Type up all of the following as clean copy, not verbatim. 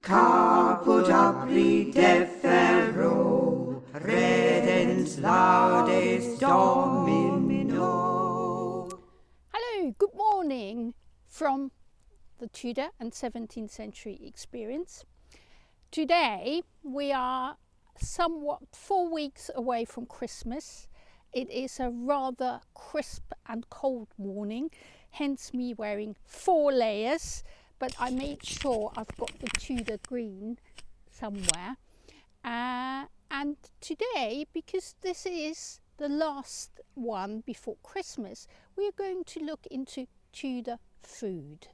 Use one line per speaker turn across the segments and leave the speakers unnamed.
Caput apri defero, redens laudes Domino.
Hello, good morning from the Tudor and 17th century experience. Today we are somewhat 4 weeks away from Christmas. It is a rather crisp and cold morning, hence me wearing 4 layers, but I made sure I've got the Tudor green somewhere. And today, because this is the last one before Christmas, we are going to look into Tudor food.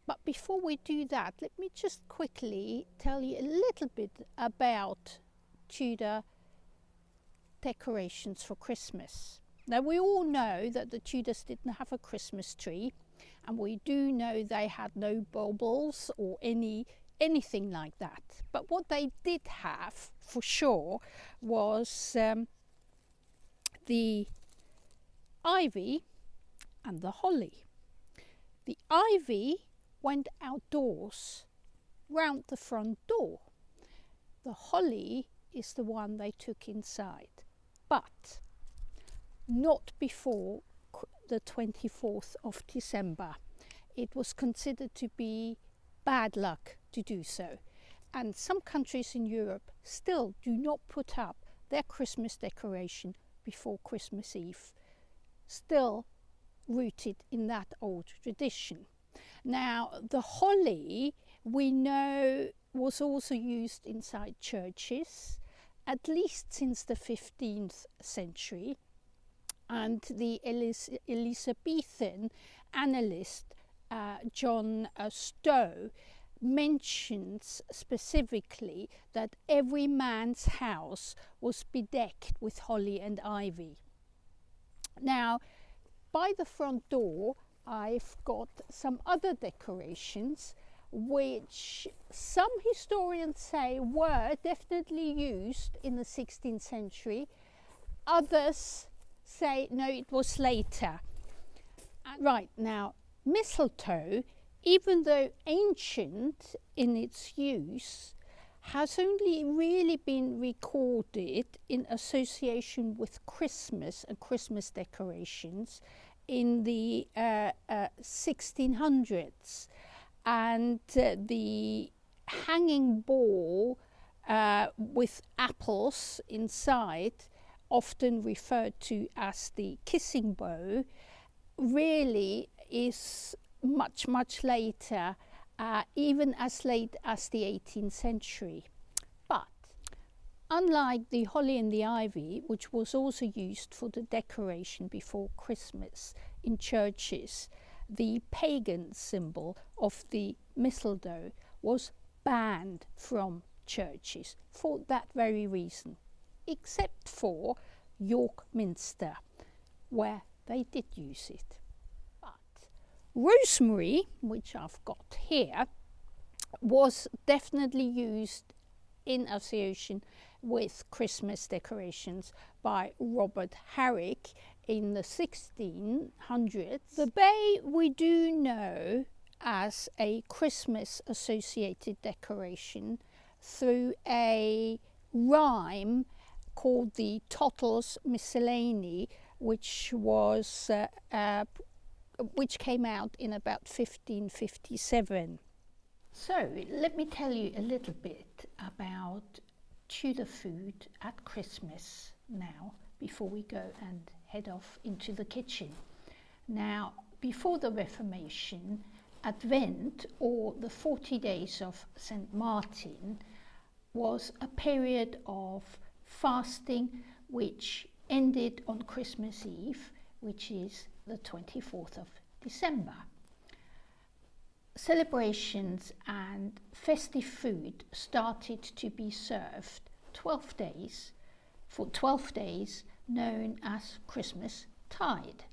But before we do that, let me just quickly tell you a little bit about Tudor decorations for Christmas. Now, we all know that the Tudors didn't have a Christmas tree, and we do know they had no baubles or anything like that. But what they did have, for sure, was the ivy and the holly. The ivy went outdoors round the front door. The holly is the one they took inside, but not before the 24th of December. It was considered to be bad luck to do so, and some countries in Europe still do not put up their Christmas decoration before Christmas Eve, still rooted in that old tradition. Now, the holly, we know, was also used inside churches, at least since the 15th century. And the Elizabethan annalist John Stowe mentions specifically that every man's house was bedecked with holly and ivy. Now, by the front door, I've got some other decorations which some historians say were definitely used in the 16th century. Others say no, it was later. Right, now mistletoe, even though ancient in its use, has only really been recorded in association with Christmas and Christmas decorations in the 1600s, and the hanging ball with apples inside, often referred to as the kissing bow, really is much later, even as late as the 18th century. But unlike the holly and the ivy, which was also used for the decoration before Christmas in churches, the pagan symbol of the mistletoe was banned from churches for that very reason, except for York Minster, where they did use it. But rosemary, which I've got here, was definitely used in association with Christmas decorations by Robert Herrick in the 1600s. The bay we do know as a Christmas associated decoration through a rhyme called the Tottle's Miscellany, which came out in about 1557. So let me tell you a little bit about Tudor food at Christmas now, before we go and head off into the kitchen. Now, before the Reformation, Advent, or the 40 days of St. Martin, was a period of fasting which ended on Christmas Eve, which is the 24th of December. Celebrations and festive food started to be served 12 days, for 12 days, known as Christmas tide.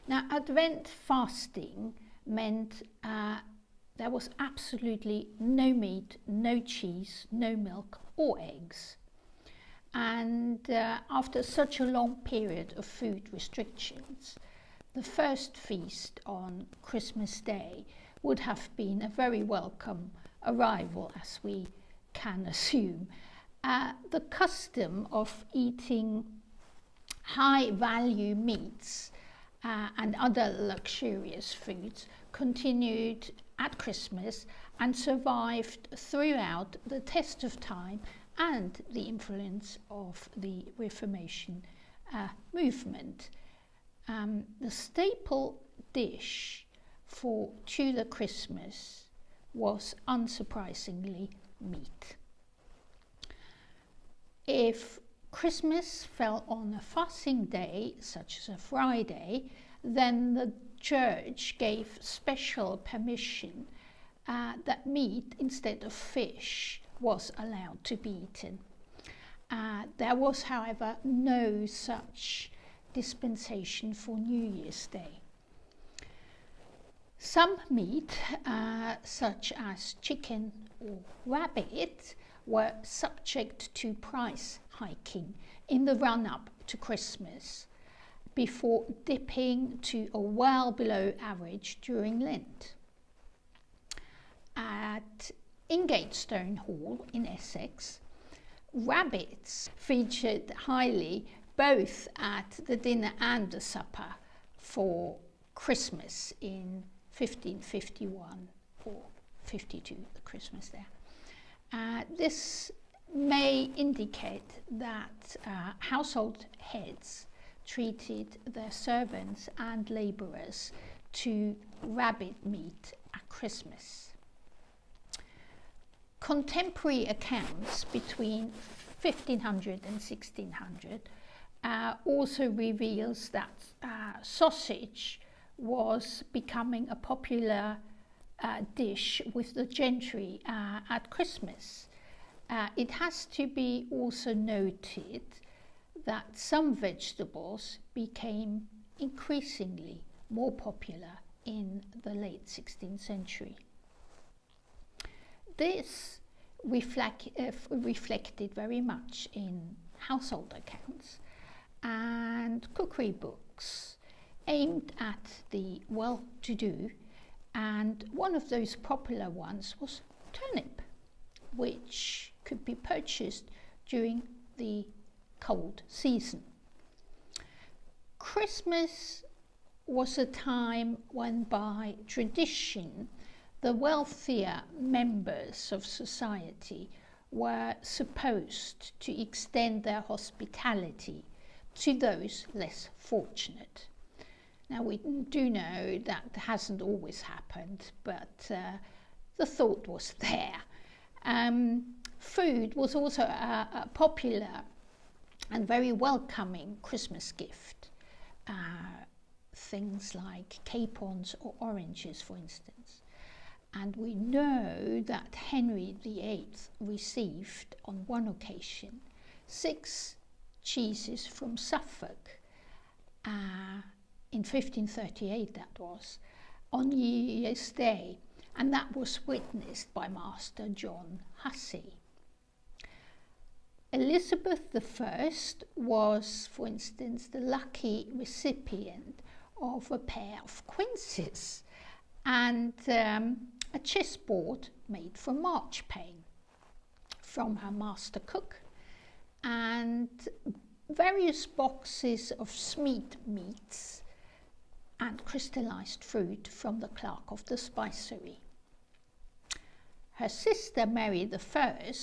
Now, Advent fasting meant there was absolutely no meat, no cheese, no milk or eggs. And after such a long period of food restrictions, the first feast on Christmas Day would have been a very welcome arrival, as we can assume, the custom of eating high-value meats and other luxurious foods continued at Christmas and survived throughout the test of time and the influence of the Reformation movement. The staple dish for Tudor Christmas was unsurprisingly meat. If Christmas fell on a fasting day, such as a Friday, then the church gave special permission that meat instead of fish was allowed to be eaten. There was, however, no such dispensation for New Year's Day. Some meat, such as chicken or rabbit, were subject to price hiking in the run-up to Christmas, before dipping to a well below average during Lent. At Ingatestone Hall in Essex, rabbits featured highly both at the dinner and the supper for Christmas in 1551 or 52, the Christmas there. This may indicate that household heads treated their servants and labourers to rabbit meat at Christmas. Contemporary accounts between 1500 and 1600 also reveals that sausage was becoming a popular dish with the gentry at Christmas. It has to be also noted that some vegetables became increasingly more popular in the late 16th century. This reflected very much in household accounts and cookery books aimed at the well-to-do, and one of those popular ones was turnip, which could be purchased during the cold season. Christmas was a time when, by tradition, the wealthier members of society were supposed to extend their hospitality to those less fortunate. Now, we do know that hasn't always happened, but the thought was there. Food was also a popular and very welcoming Christmas gift. Things like capons or oranges, for instance. And we know that Henry VIII received, on one occasion, 6 cheeses from Suffolk, in 1538 that was, on New Year's Day, and that was witnessed by Master John Hussey. Elizabeth I was, for instance, the lucky recipient of a pair of quinces and a chessboard made from marchpane from her master cook, and various boxes of sweetmeats and crystallized fruit from the clerk of the spicery. Her sister Mary I,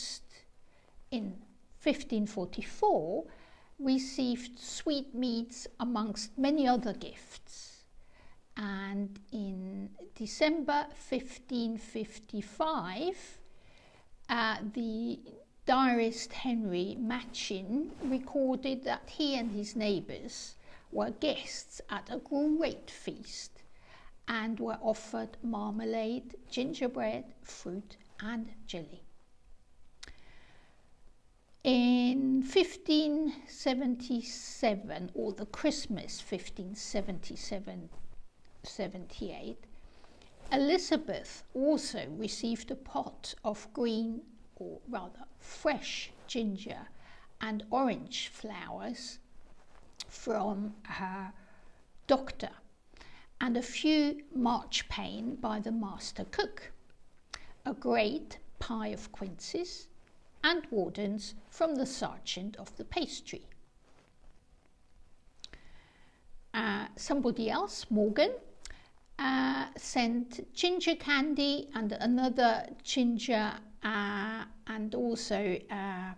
in 1544, received sweetmeats amongst many other gifts, and in December 1555, the diarist Henry Machin recorded that he and his neighbours were guests at a great feast and were offered marmalade, gingerbread, fruit and jelly. In 1577, or the Christmas 1577-78, Elizabeth also received a pot of green, or rather fresh, ginger and orange flowers from her doctor, and a few marchpane by the master cook. a great pie of quinces, and wardens from the sergeant of the pastry. Somebody else, Morgan, sent ginger candy and another ginger and also a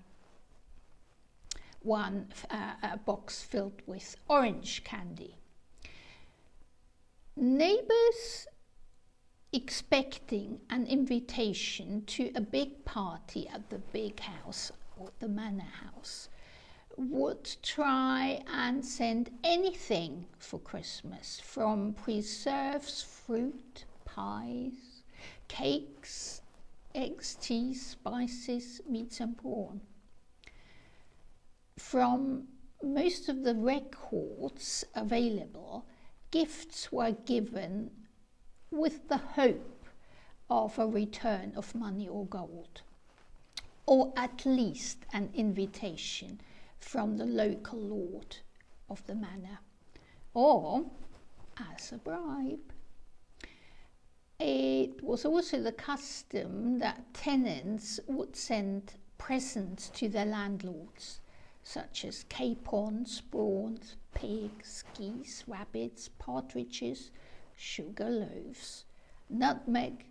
box filled with orange candy. Neighbours expecting an invitation to a big party at the big house or the manor house would try and send anything for Christmas, from preserves, fruit, pies, cakes, eggs, cheese, spices, meats and brawn. From most of the records available, gifts were given with the hope of a return of money or gold, or at least an invitation from the local lord of the manor, or as a bribe. It was also the custom that tenants would send presents to their landlords, such as capons, prawns, pigs, geese, rabbits, partridges, sugar loaves, nutmeg,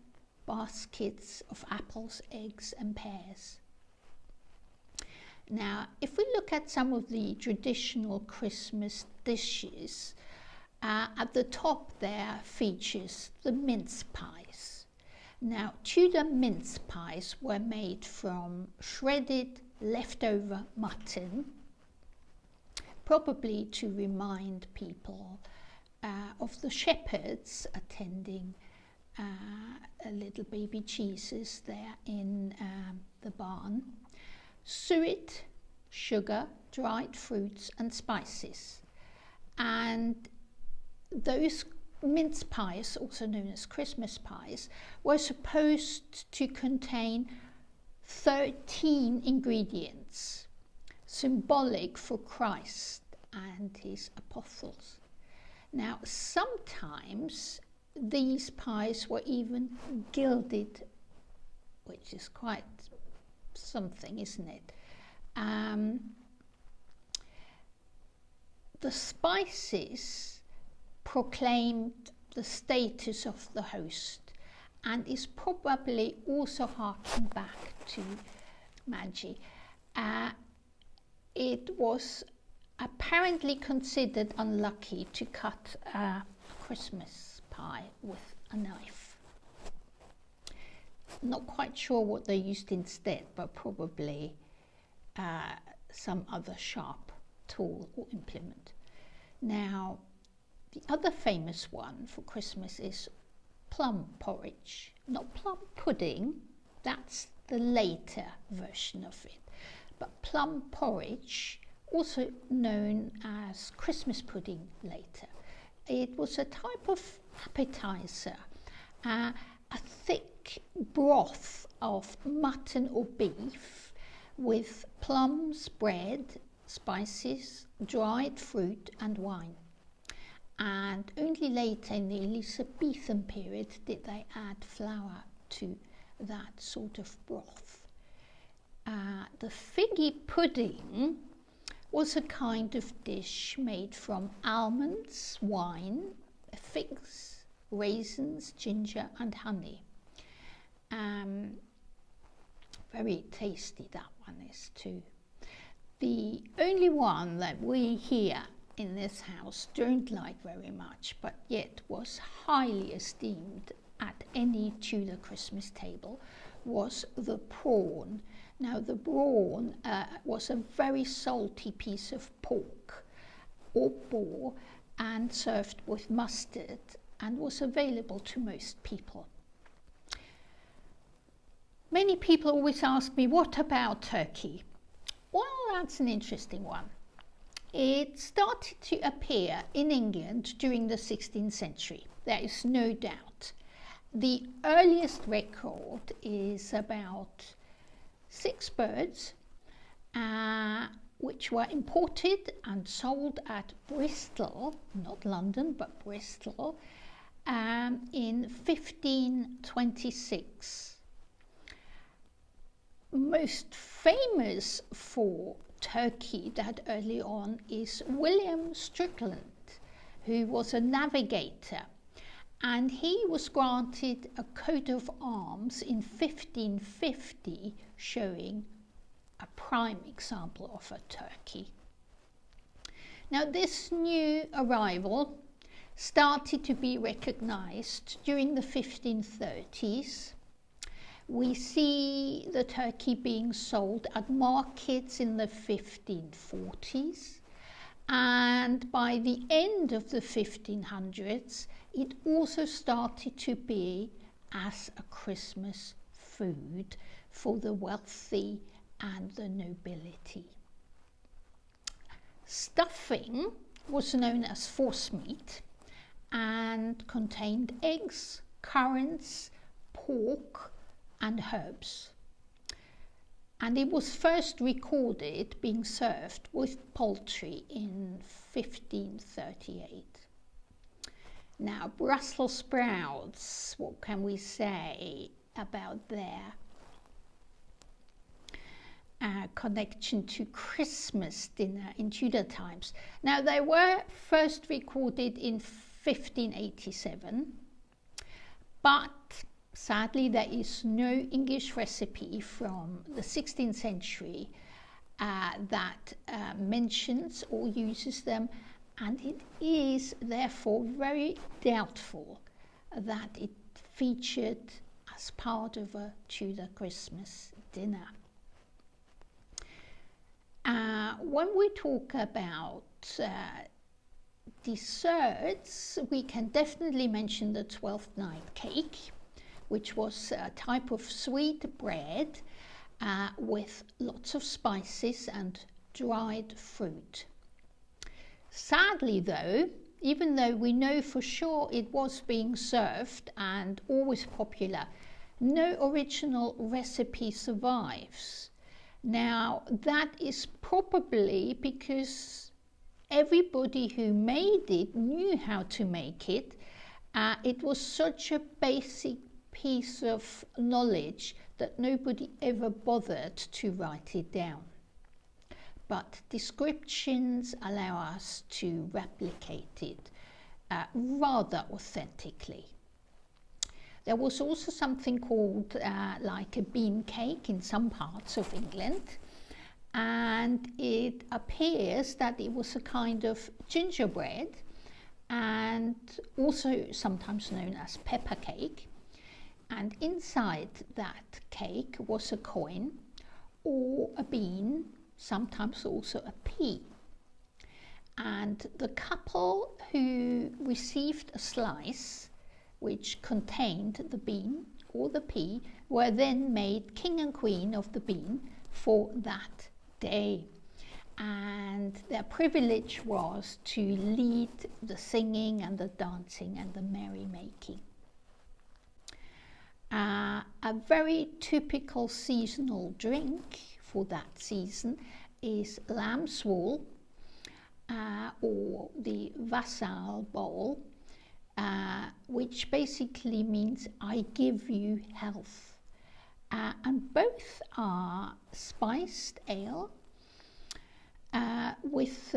baskets of apples, eggs and pears. Now, if we look at some of the traditional Christmas dishes, at the top there features the mince pies. Now, Tudor mince pies were made from shredded leftover mutton, probably to remind people of the shepherds attending little baby Jesus there in the barn. Suet, sugar, dried fruits and spices. And those mince pies, also known as Christmas pies, were supposed to contain 13 ingredients, symbolic for Christ and his apostles. Now, sometimes these pies were even gilded, which is quite something, isn't it? The spices proclaimed the status of the host and is probably also harking back to Magi. It was apparently considered unlucky to cut a Christmas pie with a knife. Not quite sure what they used instead, but probably some other sharp tool or implement. Now, the other famous one for Christmas is plum porridge. Not plum pudding, that's the later version of it. But plum porridge, also known as Christmas pudding later. It was a type of appetizer, a thick broth of mutton or beef with plums, bread, spices, dried fruit and wine. And only later in the Elizabethan period did they add flour to that sort of broth. The figgy pudding was a kind of dish made from almonds, wine, figs, raisins, ginger and honey. Very tasty, that one is too. The only one that we here in this house don't like very much, but yet was highly esteemed at any Tudor Christmas table, was the prawn. Now, the prawn was a very salty piece of pork or boar and served with mustard and was available to most people. Many people always ask me, what about turkey? Well, that's an interesting one. It started to appear in England during the 16th century, there is no doubt. The earliest record is about 6 birds, which were imported and sold at Bristol, not London, but Bristol, in 1526. most famous for turkey that early on is William Strickland, who was a navigator, and he was granted a coat of arms in 1550 showing a prime example of a turkey. Now, this new arrival started to be recognized during the 1530s. We see the turkey being sold at markets in the 1540s, and by the end of the 1500s, it also started to be as a Christmas food for the wealthy and the nobility. Stuffing was known as forcemeat and contained eggs, currants, pork, and herbs. And it was first recorded being served with poultry in 1538. Now, Brussels sprouts, what can we say about their connection to Christmas dinner in Tudor times? Now, they were first recorded in 1587, but sadly there is no English recipe from the 16th century that mentions or uses them, and it is therefore very doubtful that it featured as part of a Tudor Christmas dinner. When we talk about desserts, we can definitely mention the 12th night cake, which was a type of sweet bread with lots of spices and dried fruit. Sadly though, even though we know for sure it was being served and always popular, no original recipe survives. Now, that is probably because everybody who made it knew how to make it. It was such a basic piece of knowledge that nobody ever bothered to write it down. But descriptions allow us to replicate it rather authentically. There was also something called like a bean cake in some parts of England, and it appears that it was a kind of gingerbread and also sometimes known as pepper cake. And inside that cake was a coin or a bean, sometimes also a pea. And the couple who received a slice which contained the bean or the pea were then made king and queen of the bean for that day. And their privilege was to lead the singing and the dancing and the merrymaking. A very typical seasonal drink for that season is lamb's wool or the wassail bowl, which basically means I give you health. And both are spiced ale with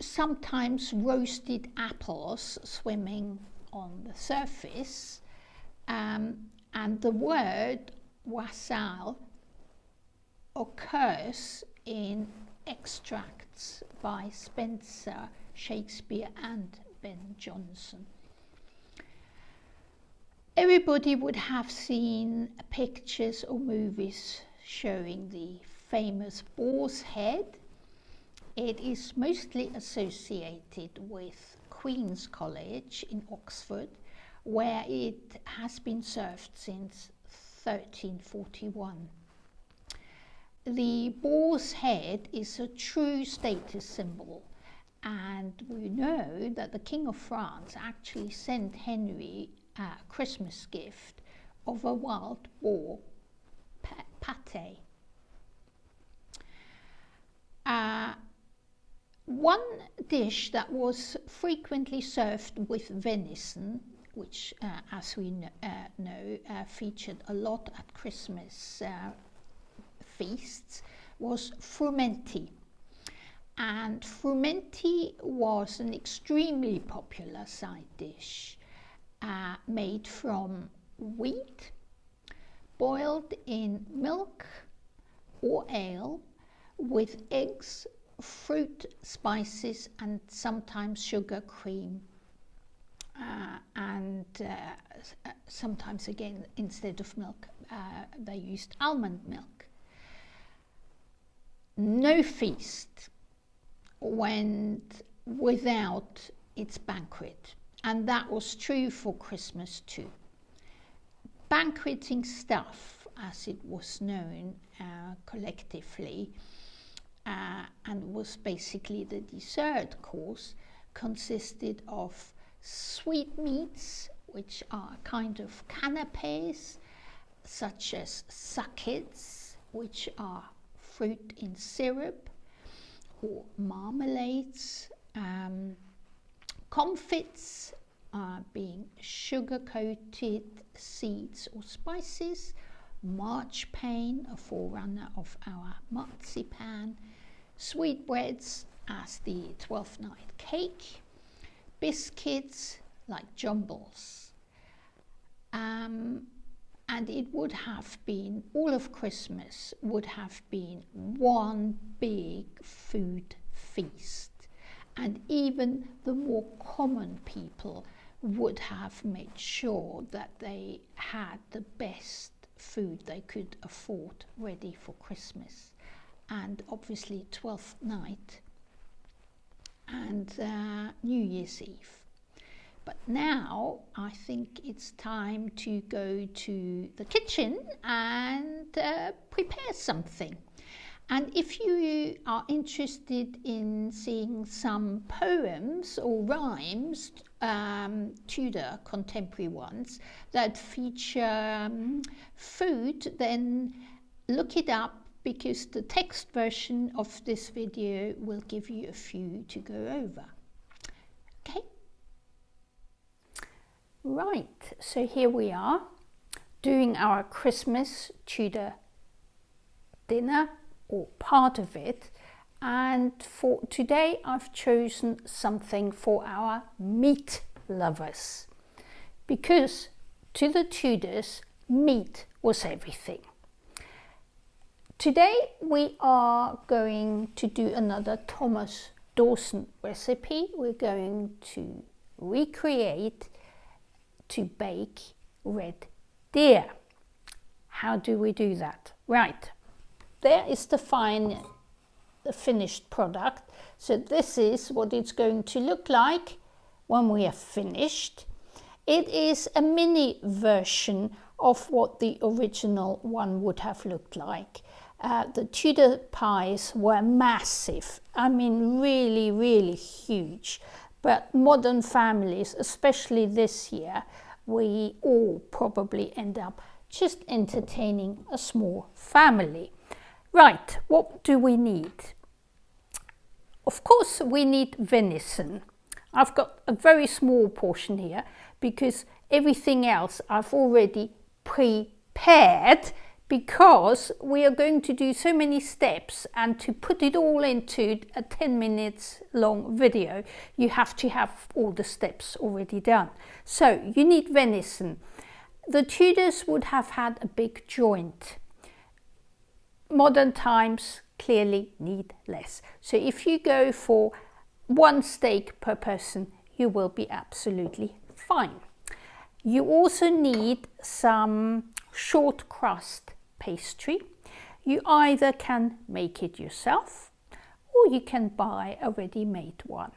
sometimes roasted apples swimming on the surface, and the word wassail occurs in extracts by Spenser, Shakespeare and Ben Jonson. Everybody would have seen pictures or movies showing the famous boar's head. It is mostly associated with Queen's College in Oxford, where it has been served since 1341. The boar's head is a true status symbol, and we know that the King of France actually sent Henry a Christmas gift of a wild boar pate. One dish that was frequently served with venison which, as we know, featured a lot at Christmas feasts, was Frumenti. And Frumenti was an extremely popular side dish made from wheat, boiled in milk or ale, with eggs, fruit, spices, and sometimes sugar, cream, and sometimes again, instead of milk, they used almond milk. No feast went without its banquet, and that was true for Christmas too. Banqueting stuff, as it was known collectively, and was basically the dessert course, consisted of sweetmeats, which are kind of canapes, such as saccades, which are fruit in syrup, or marmalades, comfits, being sugar-coated seeds or spices, marchpane, a forerunner of our marzipan, sweetbreads as the Twelfth Night cake, biscuits like jumbles. And it would have been, all of Christmas would have been one big food feast. And even the more common people would have made sure that they had the best food they could afford ready for Christmas. And obviously 12th night and New Year's Eve. But now I think it's time to go to the kitchen and prepare something. And if you are interested in seeing some poems or rhymes, Tudor contemporary ones, that feature food, then look it up, because the text version of this video will give you a few to go over. Okay? Right, so here we are doing our Christmas Tudor dinner, or part of it, and for today I've chosen something for our meat lovers, because to the Tudors meat was everything. Today we are going to do another Thomas Dawson recipe. We're going to recreate to bake red deer. How do we do that? Right, there is the finished product. So this is what it's going to look like when we are finished. It is a mini version of what the original one would have looked like. The Tudor pies were massive, I mean really, really huge. But modern families, especially this year, we all probably end up just entertaining a small family. Right, what do we need? Of course we need venison. I've got a very small portion here because everything else I've already prepared, because we are going to do so many steps, and to put it all into a 10 minutes long video, you have to have all the steps already done. So you need venison. The Tudors would have had a big joint. Modern times clearly need less. So if you go for one steak per person, you will be absolutely fine. You also need some short crust pastry. You either can make it yourself or you can buy a ready-made one.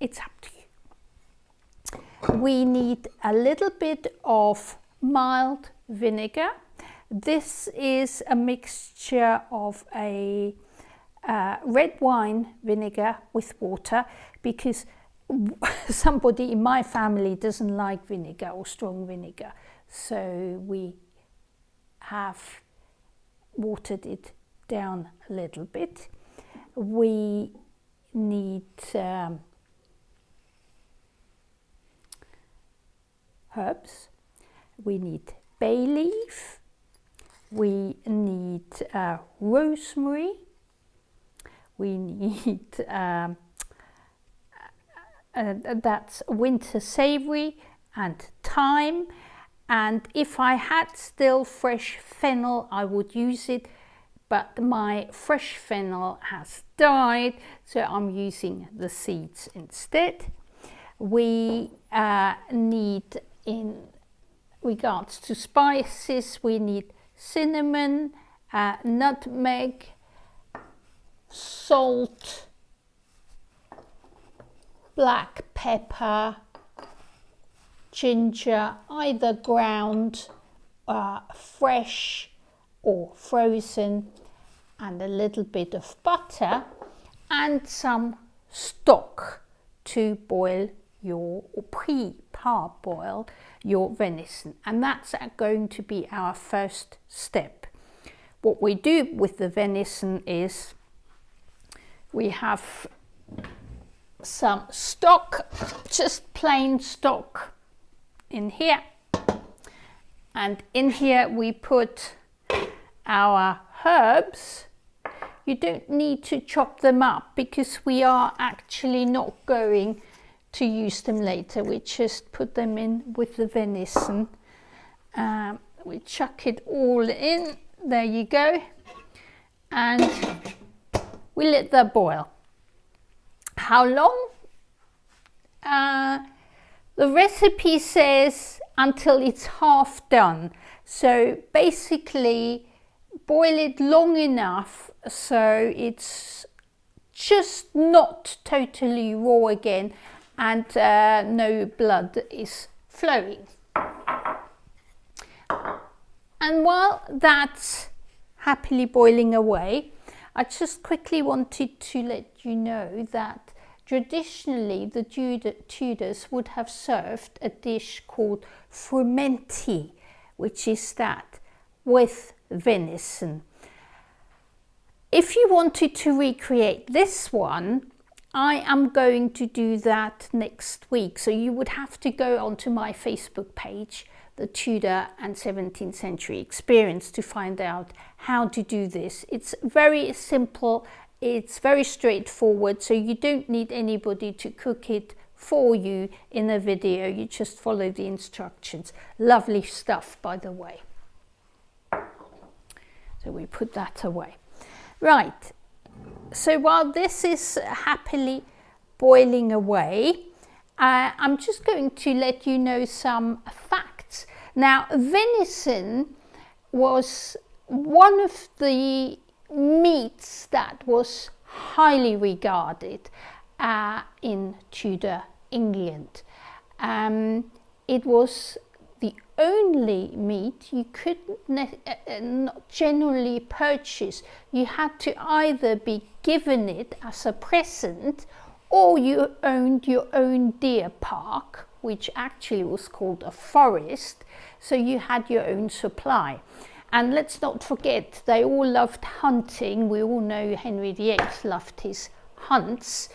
It's up to you. We need a little bit of mild vinegar. This is a mixture of a red wine vinegar with water, because somebody in my family doesn't like vinegar or strong vinegar, so we have watered it down a little bit. We need herbs. We need bay leaf. We need rosemary. We need that's winter savory and thyme. And if I had still fresh fennel, I would use it, but my fresh fennel has died, so I'm using the seeds instead. We need, in regards to spices, we need cinnamon, nutmeg, salt, black pepper, ginger, either ground, fresh or frozen, and a little bit of butter and some stock to boil your, or pre-parboil your venison. And that's going to be our first step. What we do with the venison is we have some stock, just plain stock in here, and in here we put our herbs. You don't need to chop them up because we are actually not going to use them later. We just put them in with the venison. We chuck it all in, there you go, and we let that boil. How long? The recipe says until it's half done. So basically boil it long enough so it's just not totally raw again and no blood is flowing. And while that's happily boiling away, I just quickly wanted to let you know that traditionally the Tudors would have served a dish called Frumenti, which is that with venison. If you wanted to recreate this one, I am going to do that next week. So you would have to go onto my Facebook page, the Tudor and 17th Century Experience, to find out how to do this. It's very simple, it's very straightforward, so you don't need anybody to cook it for you in a video. You just follow the instructions. Lovely stuff, by the way. So we put that away. Right, so while this is happily boiling away, I'm just going to let you know some facts. Now, venison was one of the meats that was highly regarded in Tudor England. It was the only meat you couldn't not generally purchase. You had to either be given it as a present, or you owned your own deer park, which actually was called a forest, so you had your own supply. And let's not forget, they all loved hunting. We all know Henry VIII loved his hunts.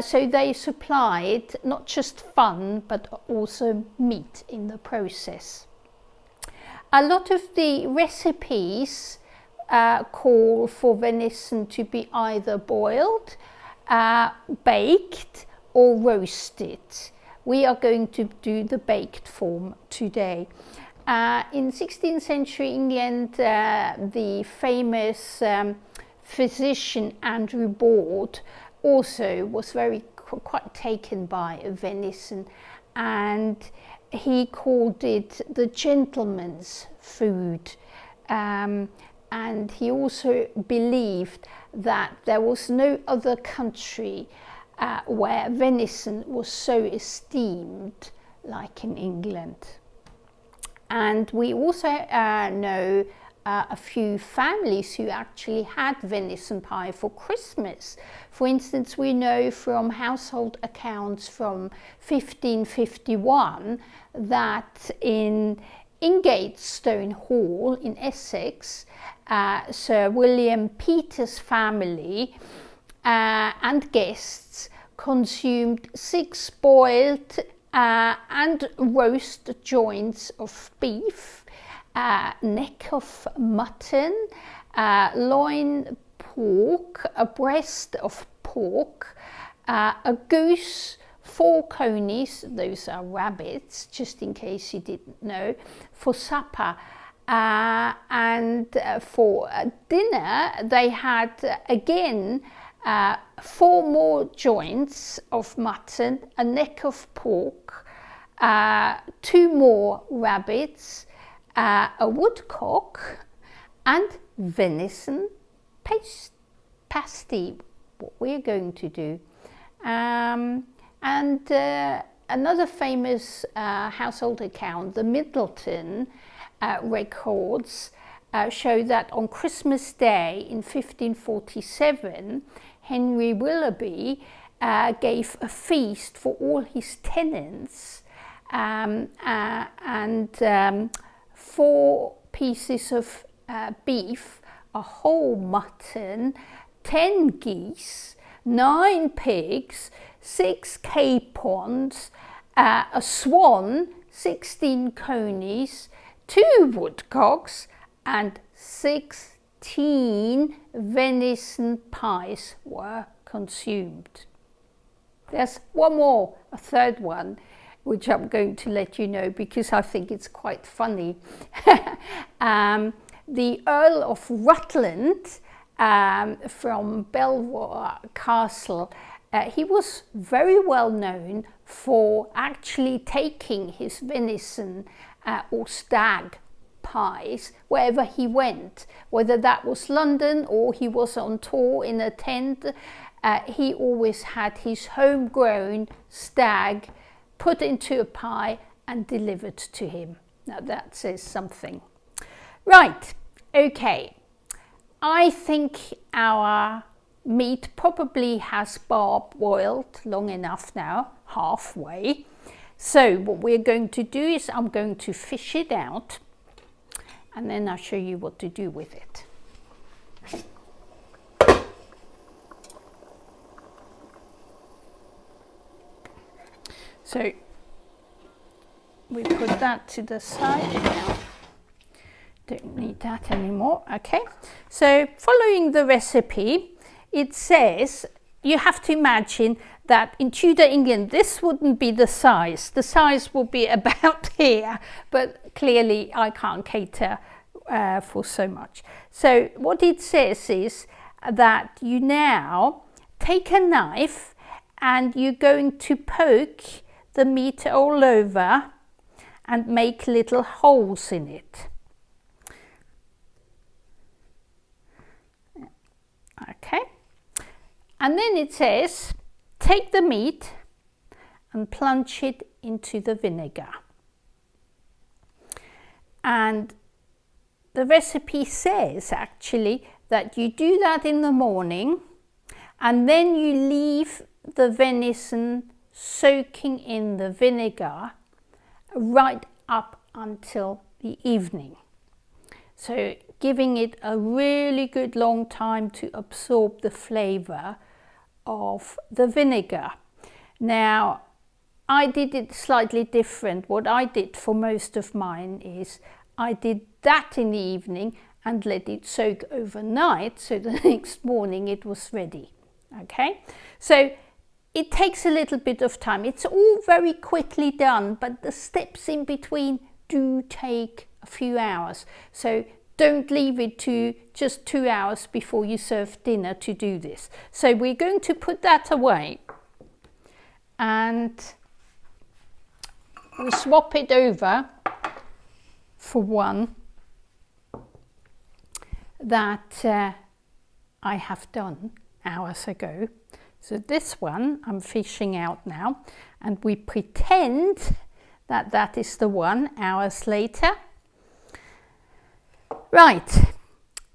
So they supplied not just fun, but also meat in the process. A lot of the recipes call for venison to be either boiled, baked, or roasted. We are going to do the baked form today. In 16th century England, the famous physician Andrew Boord also was quite taken by venison, and he called it the gentleman's food. And he also believed that there was no other country where venison was so esteemed like in England. And we also know a few families who actually had venison pie for Christmas. For instance, we know from household accounts from 1551 that in Ingatestone Hall in Essex, Sir William Peter's family and guests consumed 6 boiled and roast joints of beef, neck of mutton, loin pork, a breast of pork, a goose, 4 conies, those are rabbits, just in case you didn't know, for supper. And for dinner, they had again 4 more joints of mutton, a neck of pork, 2 more rabbits, a woodcock, and venison pasty, what we're going to do. And another famous household account, the Middleton records, show that on Christmas Day in 1547, Henry Willoughby gave a feast for all his tenants, and 4 pieces of beef, a whole mutton, 10 geese, 9 pigs, 6 capons, a swan, 16 conies, 2 woodcocks, and 16 venison pies were consumed. There's one more, a third one, which I'm going to let you know because I think it's quite funny. The Earl of Rutland from Belvoir Castle, he was very well known for actually taking his venison or stag pies wherever he went, whether that was London or he was on tour in a tent. He always had his homegrown stag put into a pie and delivered to him. Now that says something. Right, okay. I think our meat probably has boiled long enough now, halfway. So what we're going to do is I'm going to fish it out and then I'll show you what to do with it. So we put that to the side now. Don't need that anymore. Okay, so following the recipe, it says you have to imagine that in Tudor England this wouldn't be the size. The size will be about here, but clearly I can't cater for so much. So what it says is that you now take a knife and you're going to poke the meat all over and make little holes in it. Okay, and then it says take the meat and plunge it into the vinegar. And the recipe says actually that you do that in the morning and then you leave the venison soaking in the vinegar right up until the evening. So giving it a really good long time to absorb the flavour of the vinegar. Now, I did it slightly different. What I did for most of mine is I did that in the evening and let it soak overnight, so the next morning it was ready. Okay, so it takes a little bit of time. It's all very quickly done, but the steps in between do take a few hours. So don't leave it to just 2 hours before you serve dinner to do this. So we're going to put that away and we swap it over for one that I have done hours ago. So this one I'm fishing out now and we pretend that that is the one hours later. Right,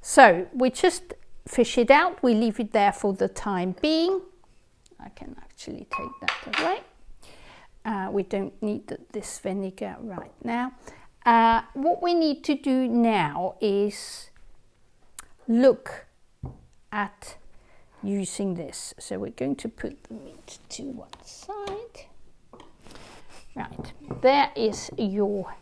so we just fish it out, we leave it there for the time being. I can actually take that away. We don't need this vinegar right now. What we need to do now is look at using this. So we're going to put the meat to one side. Right, there is your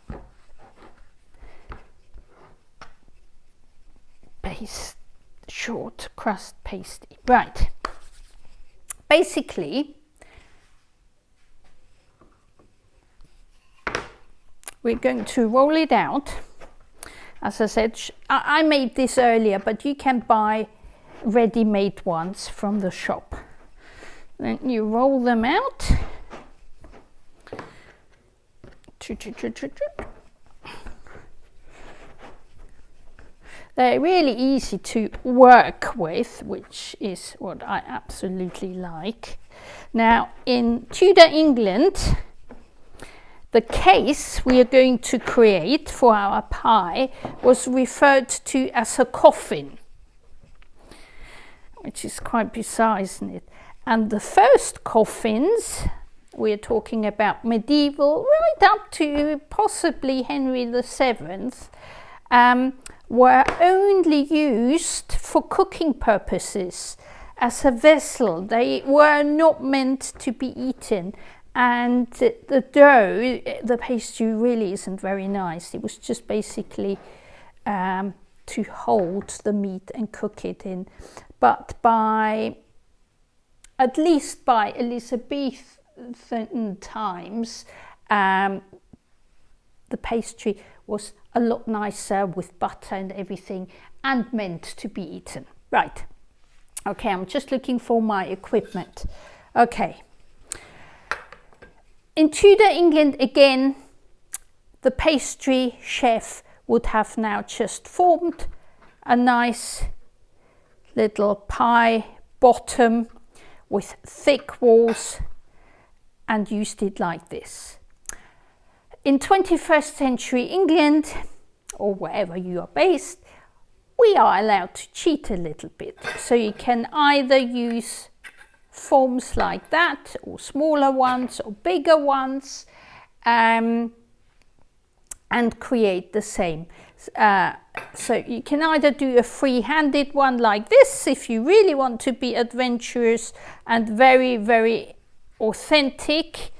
short crust pasty. Right, basically we're going to roll it out. As I said, I made this earlier, but you can buy ready-made ones from the shop. Then you roll them out. They're really easy to work with, which is what I absolutely like. Now, in Tudor England, the case we are going to create for our pie was referred to as a coffin, which is quite bizarre, isn't it? And the first coffins, we're talking about medieval, right up to possibly Henry VII, were only used for cooking purposes as a vessel. They were not meant to be eaten. And the dough, the pastry really isn't very nice. It was just basically to hold the meat and cook it in. But at least by Elizabethan times, the pastry was a lot nicer with butter and everything and meant to be eaten. Right. Okay, I'm just looking for my equipment. Okay. In Tudor England, again, the pastry chef would have now just formed a nice little pie bottom with thick walls and used it like this. In 21st century England, or wherever you are based, we are allowed to cheat a little bit. So you can either use forms like that, or smaller ones, or bigger ones, and create the same. So you can either do a free-handed one like this, if you really want to be adventurous and very, very authentic,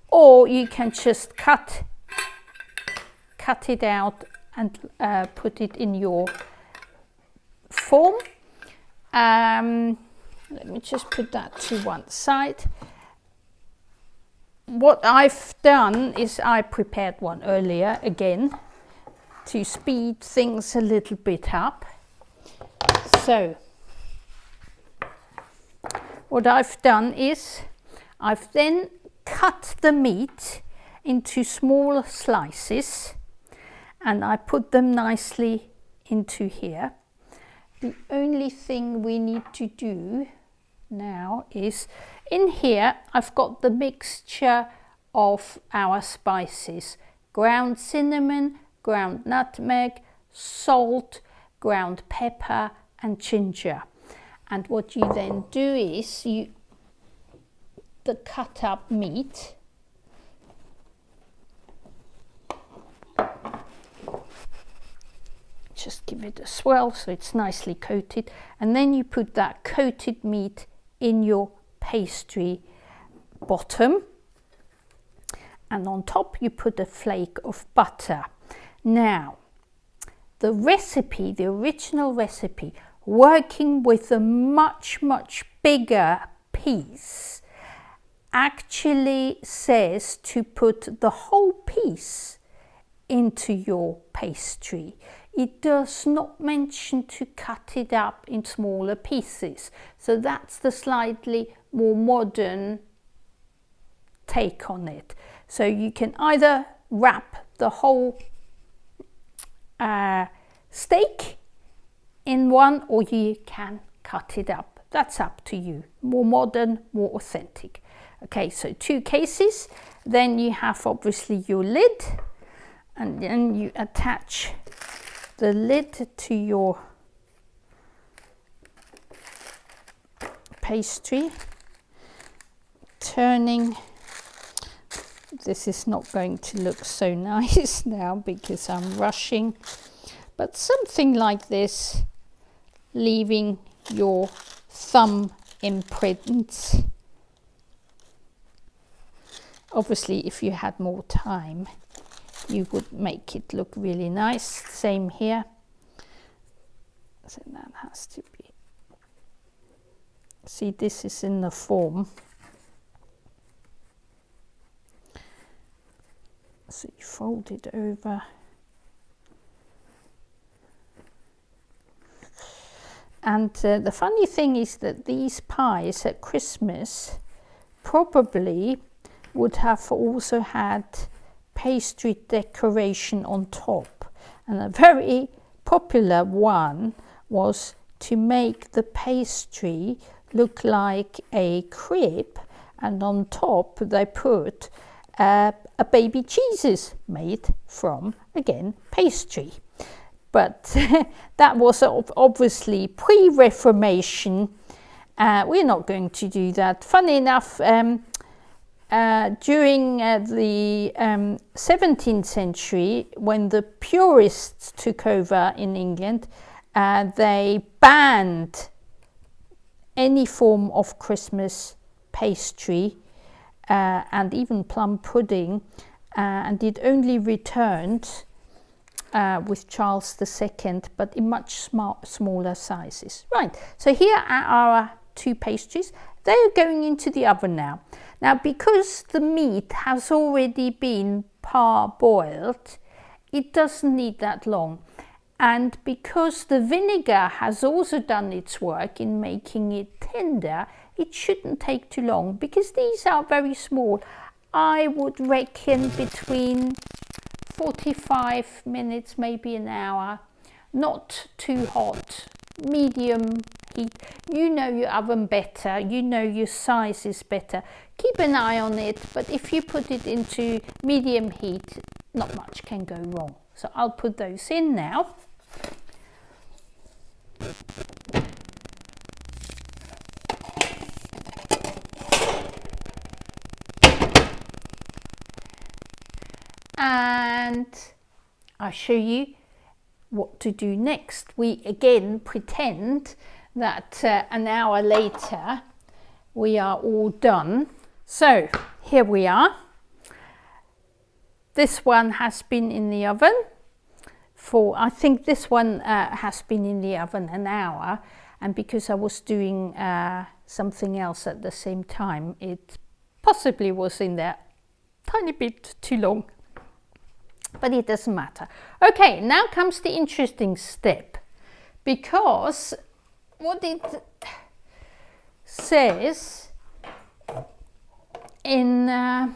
or you can just cut it out and put it in your form. Let me just put that to one side. What I've done is I prepared one earlier again to speed things a little bit up. So what I've done is I've then cut the meat into small slices and I put them nicely into here. The only thing we need to do now is in here I've got the mixture of our spices: ground cinnamon, ground nutmeg, salt, ground pepper and ginger. And what you then do is the cut up meat, just give it a swirl so it's nicely coated, and then you put that coated meat in your pastry bottom, and on top you put a flake of butter. Now, the recipe, the original recipe, working with a much, much bigger piece, actually says to put the whole piece into your pastry. It does not mention to cut it up in smaller pieces. So that's the slightly more modern take on it. So you can either wrap the whole steak in one, or you can cut it up. That's up to you. More modern, more authentic. Okay, so 2 cases. Then you have obviously your lid, and then you attach the lid to your pastry, turning. This is not going to look so nice now because I'm rushing, but something like this, leaving your thumb imprint Obviously, if you had more time, you would make it look really nice. Same here. So that has to be, see, this is in the form. So you fold it over. And the funny thing is that these pies at Christmas probably would have also had pastry decoration on top. And a very popular one was to make the pastry look like a crib, and on top they put a baby cheeses made from, again, pastry. But that was obviously pre-Reformation. We're not going to do that. Funny enough, during the 17th century, when the purists took over in England, they banned any form of Christmas pastry and even plum pudding, and it only returned with Charles II, but in much smaller sizes. Right, so here are our two pastries. They are going into the oven now. Now, because the meat has already been parboiled, it doesn't need that long. And because the vinegar has also done its work in making it tender, it shouldn't take too long. Because these are very small, I would reckon between 45 minutes, maybe an hour. Not too hot, medium heat. You know your oven better, you know your size is better. Keep an eye on it, but if you put it into medium heat, not much can go wrong. So I'll put those in now. And I'll show you what to do next. We again pretend that an hour later we are all done. So here we are. This one has been in the oven for, I think this one has been in the oven an hour, and because I was doing something else at the same time, it possibly was in there a tiny bit too long. But it doesn't matter. Okay, now comes the interesting step, because what it says in the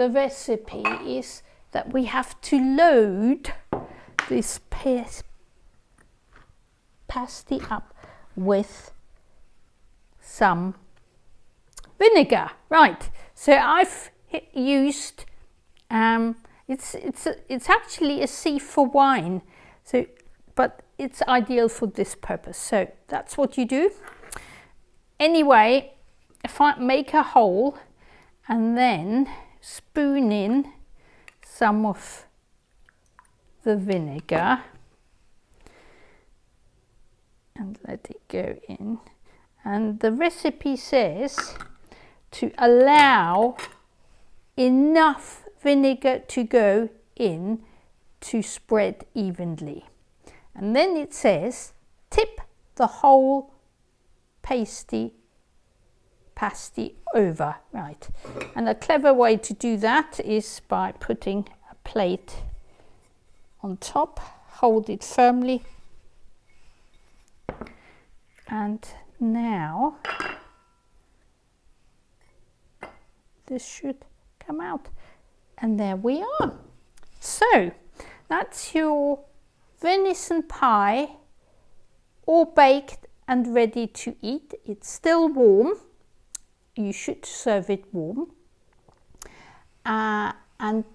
recipe is that we have to load this pasty up with some vinegar. Right, so I've used it's actually a sieve for wine, so but it's ideal for this purpose. So that's what you do. Anyway, if I make a hole and then spoon in some of the vinegar and let it go in, and the recipe says to allow enough vinegar to go in to spread evenly. And then it says tip the whole pasty over. Right, and a clever way to do that is by putting a plate on top, hold it firmly, and now this should come out, and there we are. So that's your venison pie, all baked and ready to eat. It's still warm. You should serve it warm. And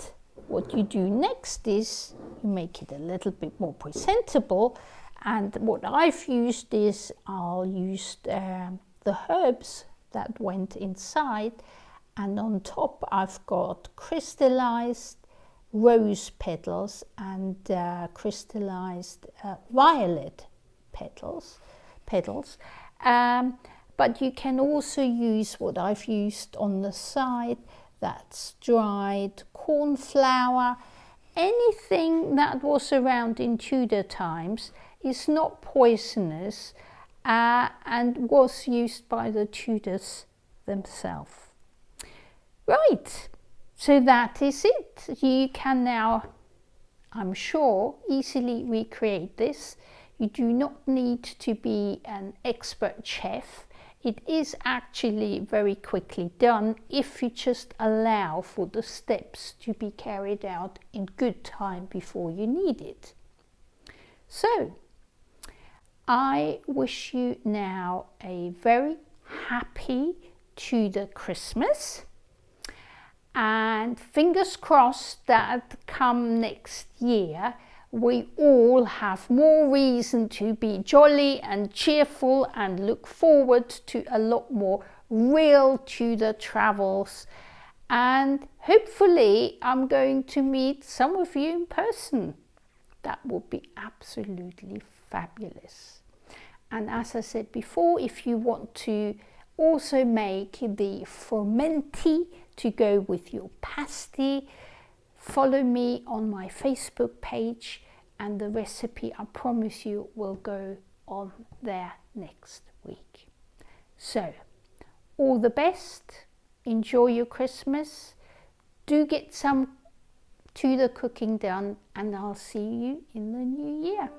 what you do next is you make it a little bit more presentable. And what I've used is I'll use the herbs that went inside, and on top I've got crystallized rose petals and crystallized violet petals. but you can also use what I've used on the side. That's dried corn flour. Anything that was around in Tudor times is not poisonous and was used by the Tudors themselves. Right, so that is it. You can now, I'm sure, easily recreate this. You do not need to be an expert chef. It is actually very quickly done if you just allow for the steps to be carried out in good time before you need it. So, I wish you now a very happy Tudor Christmas, and fingers crossed that come next year we all have more reason to be jolly and cheerful and look forward to a lot more real Tudor travels, and hopefully I'm going to meet some of you in person. That would be absolutely fabulous. And as I said before, if you want to also make the Frumenti to go with your pasty, follow me on my Facebook page and the recipe, I promise you, will go on there next week. So, all the best, enjoy your Christmas, do get some Tudor cooking done, and I'll see you in the new year.